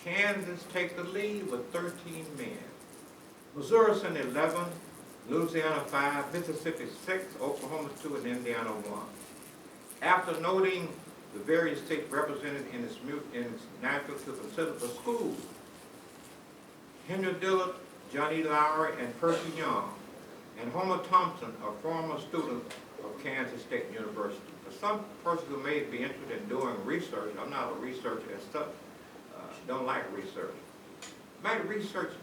Kansas take the lead with 13 men. Missouri sent 11, Louisiana 5, Mississippi 6, Oklahoma 2, and Indiana 1. After noting the various states represented in its national to consider the schools, Henry Dillard, Johnny Lowry, and Percy Young, and Homer Thompson, a former student of Kansas State University. For some persons who may be interested in doing research, I'm not a researcher as such, don't like research. Might research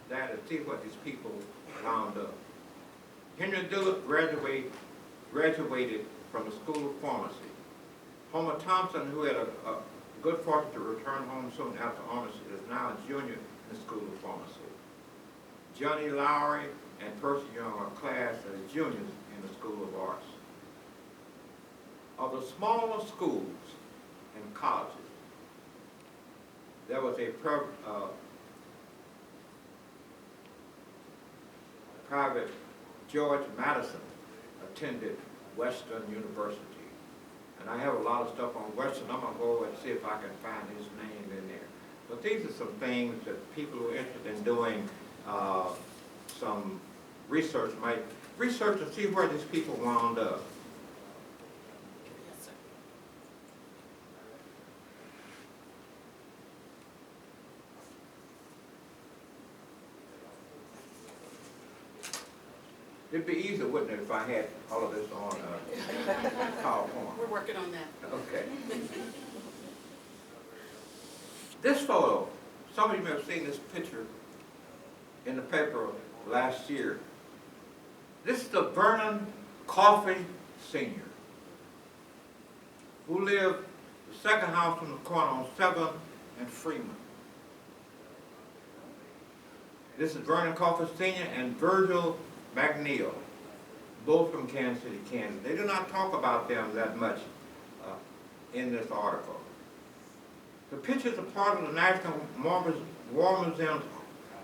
that and see what these people wound up. Henry Dillard graduated from the School of Pharmacy. Homer Thompson, who had a good fortune to return home soon after armistice, is now a junior in the School of Pharmacy. Johnny Lowry and Percy Young are classed as juniors in the School of Arts. Of the smaller schools and colleges, there was a private George Madison attended Western University. And I have a lot of stuff on Western. I'm going to go over and see if I can find his name in there. But these are some things that people who are interested in doing some research might research and see where these people wound up. Yes, sir. It'd be easier, wouldn't it, if I had all of this on PowerPoint? We're working on that. Okay. This photo, some of you may have seen this picture in the paper last year. This is the Vernon Coffey Sr., who lived the second house from the corner on 7th and Freeman. This is Vernon Coffey Sr. and Virgil McNeil, both from Kansas City, Kansas. They do not talk about them that much in this article. The pictures are part of the National War Museum's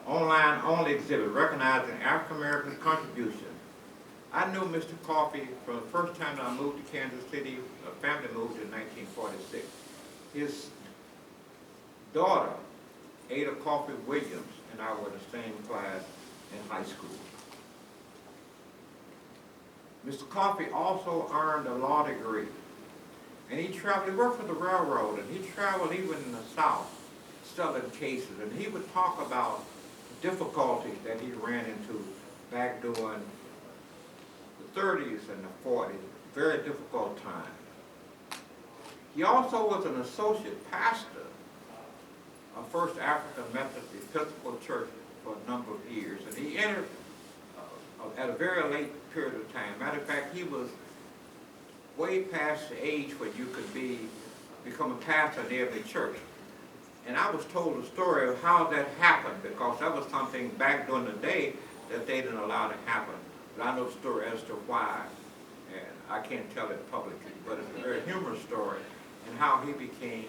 online-only exhibit recognizing African-American contribution. I knew Mr. Coffey from the first time that I moved to Kansas City. A family moved in 1946. His daughter, Ada Coffey Williams, and I were in the same class in high school. Mr. Coffey also earned a law degree, and he worked for the railroad, and he traveled even in the South, selling cases, and he would talk about the difficulties that he ran into back during the 30s and the 40s, very difficult time. He also was an associate pastor of First African Methodist Episcopal Church for a number of years, and he entered at a very late period of time. Matter of fact, he was way past the age when you could become a pastor in every church. And I was told the story of how that happened, because that was something back during the day that they didn't allow to happen. But I know the story as to why, and I can't tell it publicly, but it's a very humorous story, and how he became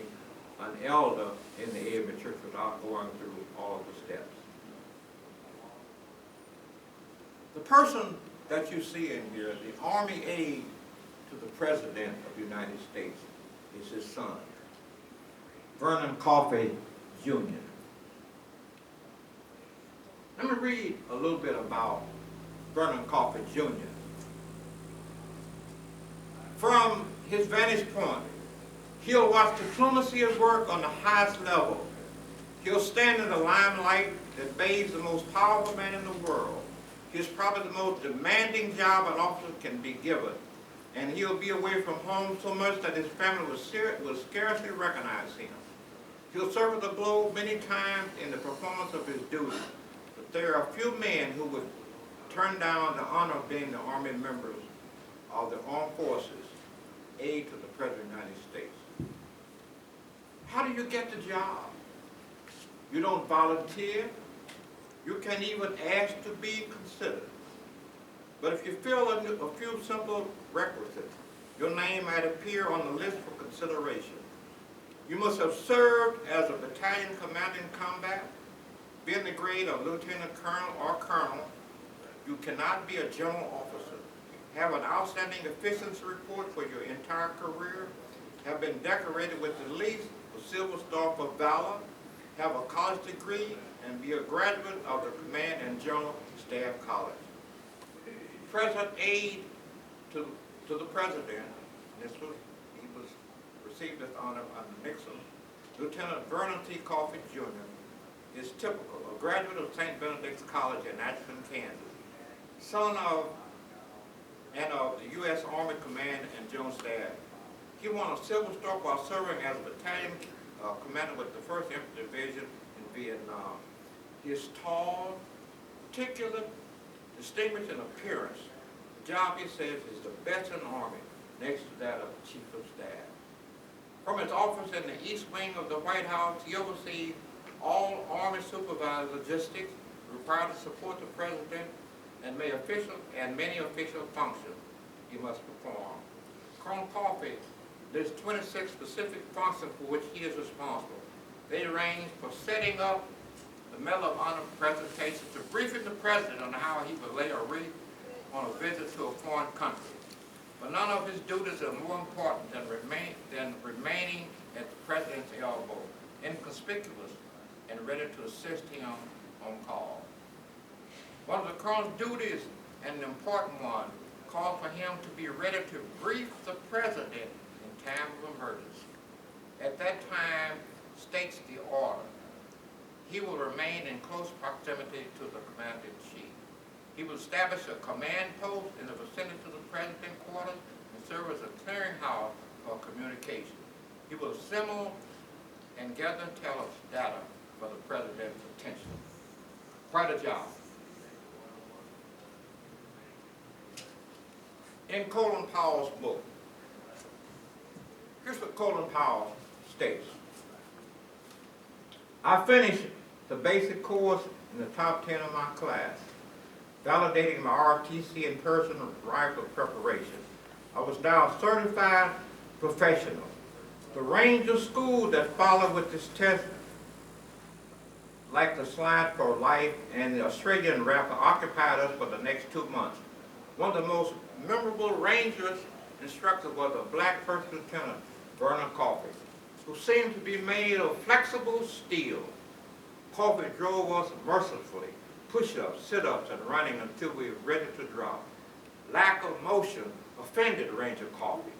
an elder in the area church without going through all of the steps. The person that you see in here, the Army aide to the President of the United States, is his son, Vernon Coffey Jr. Let me read a little bit about Vernon Coffey Jr. From his vantage point, he'll watch diplomacy at work on the highest level. He'll stand in the limelight that bathes the most powerful man in the world. He's probably the most demanding job an officer can be given. And he'll be away from home so much that his family will scarcely recognize him. He'll serve the globe many times in the performance of his duty. But there are few men who would turn down the honor of being the Army members of the Armed Forces, aid to the President of the United States. How do you get the job? You don't volunteer. You can't even ask to be considered. But if you fill in a few simple requisites, your name might appear on the list for consideration. You must have served as a battalion commander in combat, be in the grade of lieutenant colonel or colonel. You cannot be a general officer. Have an outstanding efficiency report for your entire career. Have been decorated with at least a Silver Star for valor. have a college degree, and be a graduate of the Command and General Staff College. President aide to the President, he received this honor under Nixon, Lieutenant Vernon T. Coffey, Jr., is typical, a graduate of St. Benedict's College in Atchison, Kansas, son of the U.S. Army Command and General Staff. He won a Silver Star while serving as a battalion commander with the 1st Infantry Division in Vietnam. He is tall, articulate, distinguished in appearance. The job, he says, is the best in the Army, next to that of Chief of Staff. From his office in the East Wing of the White House, he oversees all Army supervised logistics required to support the President and many official functions he must perform. Colonel Coffey lists 26 specific functions for which he is responsible. They range from setting up the Medal of Honor presentation to briefing the President on how he would lay a wreath on a visit to a foreign country. But none of his duties are more important than remaining at the President's elbow, inconspicuous and ready to assist him on call. One of the Colonel's duties, and an important one, calls for him to be ready to brief the President in time of emergency. At that time, states the order. He will remain in close proximity to the Commander-in-Chief. He will establish a command post in the vicinity of the President's quarters and serve as a clearinghouse for communication. He will assemble and gather intelligence data for the President's attention. Quite a job. In Colin Powell's book, here's what Colin Powell states. I finished the basic course in the top 10 of my class, validating my RTC and personal rifle preparation. I was now a certified professional. The range of schools that followed with this test, like the Slide for Life and the Australian Rapper, occupied us for the next 2 months. One of the most memorable Rangers instructors was a black First Lieutenant, Vernon Coffey, who seemed to be made of flexible steel. Coffey drove us mercifully, push-ups, sit-ups, and running until we were ready to drop. Lack of motion offended Ranger Coffey.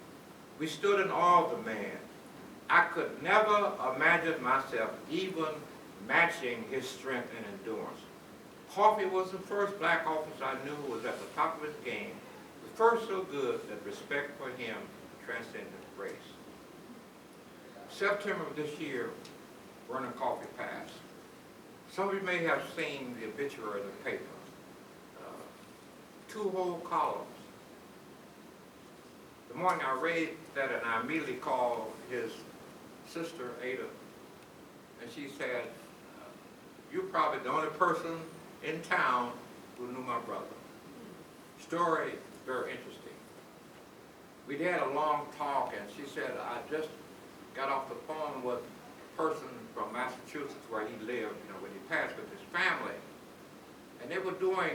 We stood in awe of the man. I could never imagine myself even matching his strength and endurance. Coffey was the first black officer I knew who was at the top of his game, the first so good that respect for him transcended race. September of this year, Vernon Coffey passed. Some of you may have seen the obituary in the paper. 2 whole columns. The morning I read that, and I immediately called his sister, Ada, and she said, you're probably the only person in town who knew my brother. Story, very interesting. We had a long talk, and she said, I just got off the phone with a person from Massachusetts where he lived, when he passed, with his family. And they were doing,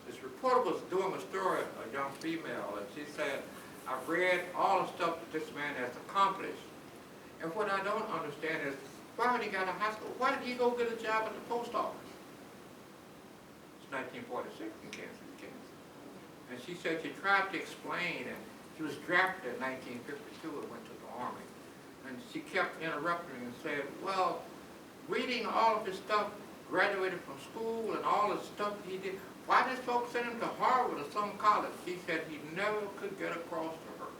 this reporter was doing a story, a young female, and she said, I've read all the stuff that this man has accomplished. And what I don't understand is, why when he got out of high school, why did he go get a job at the post office? It's 1946 in Kansas. And she said she tried to explain, and she was drafted in 1952 and went to the Army. And she kept interrupting and said, well, reading all of his stuff, graduated from school and all the stuff he did, why did folks send him to Harvard or some college? She said he never could get across to her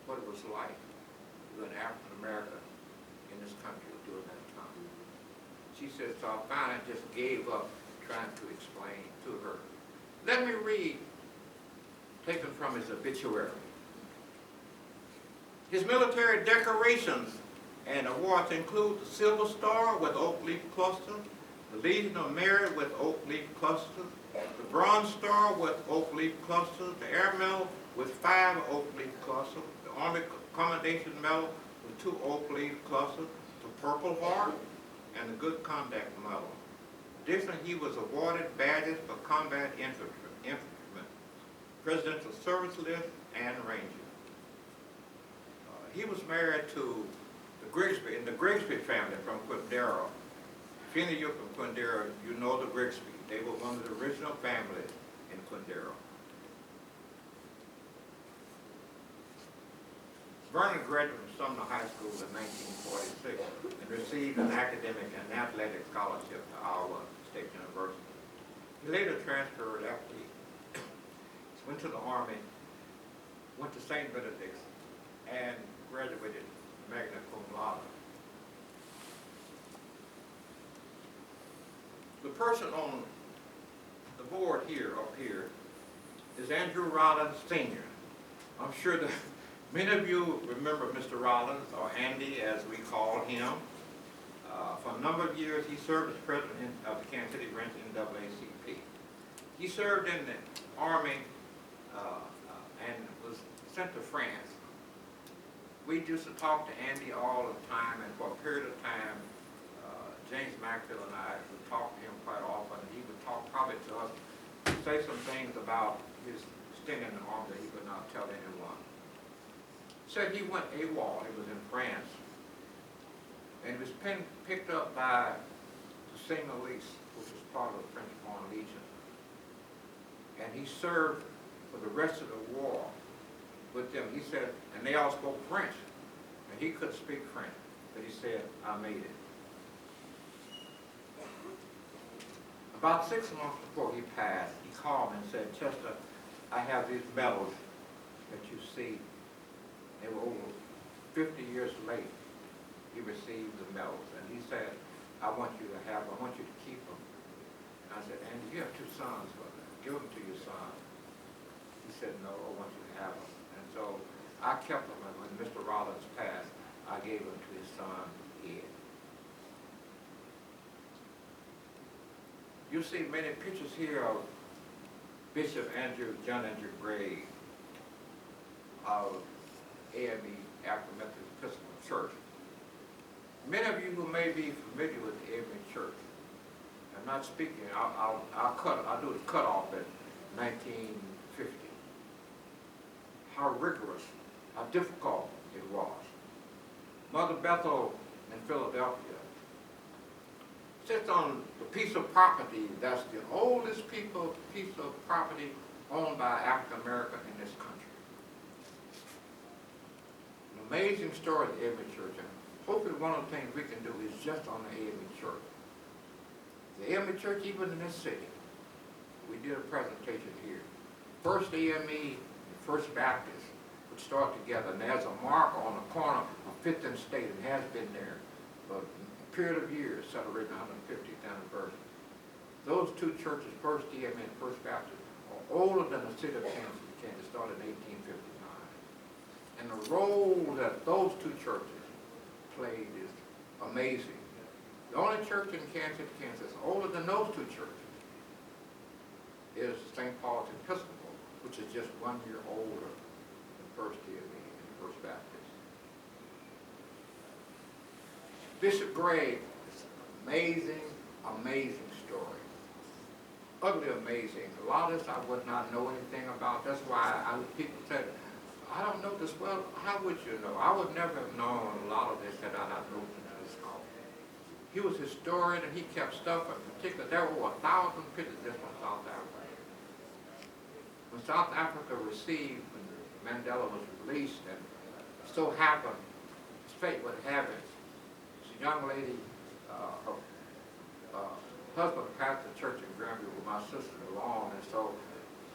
what it was like to be an African American in this country during that time. She said, so I finally just gave up trying to explain to her. Let me read, taken from his obituary. His military decorations and awards include the Silver Star with oak leaf cluster, the Legion of Merit with oak leaf clusters, the Bronze Star with oak leaf clusters, the Air Medal with 5 oak leaf clusters, the Army Commendation Medal with 2 oak leaf clusters, the Purple Heart, and the Good Conduct Medal. Additionally, he was awarded badges for combat infantrymen, Presidential Service List, and Ranger. He was married to in the Grigsby family from Quindaro. If any of you are from Quindaro, you know the Grigsby. They were one of the original families in Quindaro. Vernon graduated from Sumner High School in 1946 and received an academic and athletic scholarship to Owens State University. He later transferred after he went to the Army, went to St. Benedict's, and graduated magna cum laude. The person on the board here, up here, is Andrew Rollins Sr. I'm sure that many of you remember Mr. Rollins, or Andy as we call him. For a number of years, he served as president of the Kansas City Branch NAACP. He served in the Army and was sent to France. We used to talk to Andy all the time, and for a period of time, James Maxfield and I would talk to him quite often. He would talk probably to us, say some things about his stint in the Army that he would not tell anyone. Said he went AWOL, he was in France, and he was picked up by the Singhalese, which was part of the French Foreign Legion. And he served for the rest of the war with them. He said, and they all spoke French, and he couldn't speak French, but he said, I made it. About 6 months before he passed, he called me and said, Chester, I have these medals that you see. They were over 50 years late. He received the medals, and he said, I want you to keep them. And I said, Andy, you have 2 sons, brother. Give them to your son. He said, no, I want you to have them. And so I kept them, and when Mr. Rollins passed, I gave them to his son, Ed. You see many pictures here of Bishop John Andrew Gray of AME, African Methodist Episcopal Church. Many of you who may be familiar with the AME Church, I'm not speaking, I'll do the cutoff at 1950. How rigorous, how difficult it was. Mother Bethel in Philadelphia sits on the piece of property that's the oldest piece of property owned by African American in this country. An amazing story of the AME Church, and hopefully one of the things we can do is just on the AME Church. The AME Church, even in this city, we did a presentation here. First AME and First Baptist would start together, and there's a marker on the corner of 5th and State, and has been there for a period of years, celebrating the 150th anniversary. Those 2 churches, First AME and First Baptist, are older than the city of Kansas City. Kansas started in 1859. And the role that those 2 churches played is amazing. The only church in Kansas City, Kansas, older than those 2 churches is St. Paul's Episcopal, which is just 1 year older than First AME and First Baptist. Bishop Gray is an amazing, amazing story. Utterly amazing. A lot of this I would not know anything about. That's why people said, I don't know this. Well, how would you know? I would never have known a lot of this had I not moved into this house. He was a historian, and he kept stuff in particular. There were 1,000 pictures just from South Africa. When South Africa received, when Mandela was released, and so happened, his fate would have it, this young lady, her husband pastored the church in Granby with my sister along, and so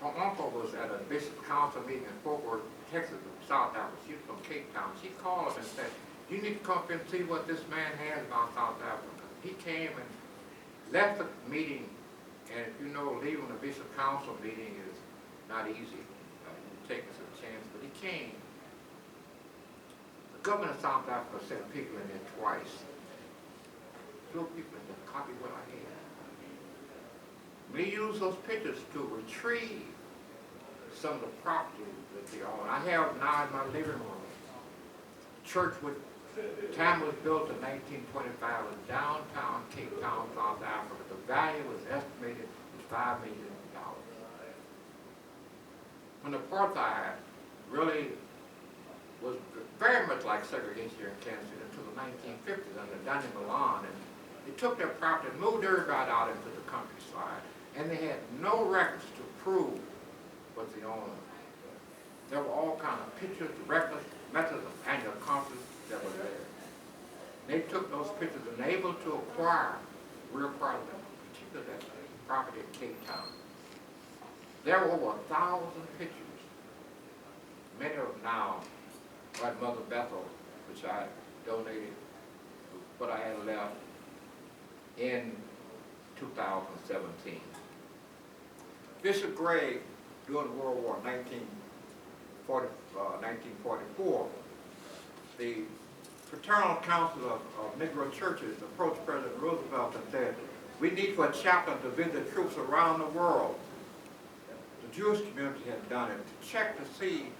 her uncle was at a bishop council meeting in Fort Worth, Texas, in South Africa. She was from Cape Town. She called us and said, you need to come up and see what this man has about South Africa. He came and left the meeting, and if you know, leaving a bishop council meeting is not easy. Taking some chance, but he came. The governor of South Africa sent people in there twice. 2 people in there, copy what I had. We use those pictures to retrieve some of the property that they own. I have now in my living room, church with time was built in 1925 in downtown Cape Town, South Africa. The value was estimated at $5 million. When apartheid really was very much like segregation here in Kansas City until the 1950s under Dunning Milan, and they took their property and moved everybody out into the countryside, and they had no records to prove was the owner. There were all kinds of pictures, records, methods of annual conference that were there. They took those pictures and they were able to acquire real property, particularly that property in Cape Town. There were over 1,000 pictures. Many of them now are at Mother Bethel, which I donated what I had left in 2017. Bishop Gray, during World War 1944, the Fraternal Council of Negro Churches approached President Roosevelt and said, we need for a chaplain to visit troops around the world. The Jewish community had done it to check to see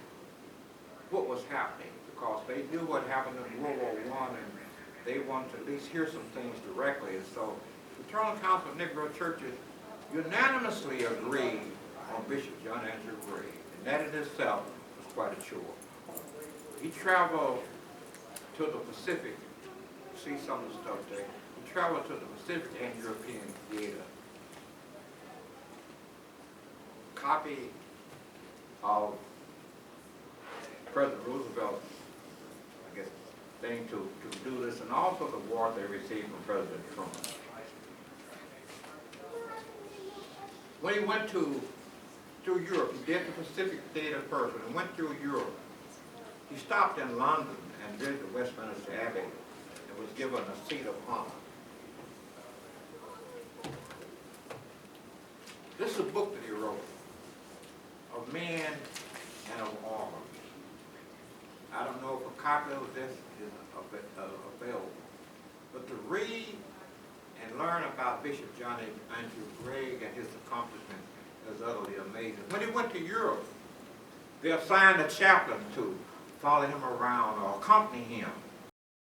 what was happening, because they knew what happened in World War I, and they wanted to at least hear some things directly. And so the Fraternal Council of Negro Churches unanimously agreed on Bishop John Andrew Gray, and that in itself was quite a chore. He traveled to the Pacific, see some of the stuff there. He traveled to the Pacific and European theater. Copy of President Roosevelt's, I guess, thing to do this, and also the award they received from President Trump. When he went through Europe, he did the Pacific theater first, and went through Europe. He stopped in London and visited Westminster Abbey and was given a seat of honor. This is a book that he wrote of men and of arms. I don't know if a copy of this is available, but to read and learn about Bishop John Andrew Gray and his accomplishments is utterly amazing. When he went to Europe, they assigned a chaplain to follow him around or accompany him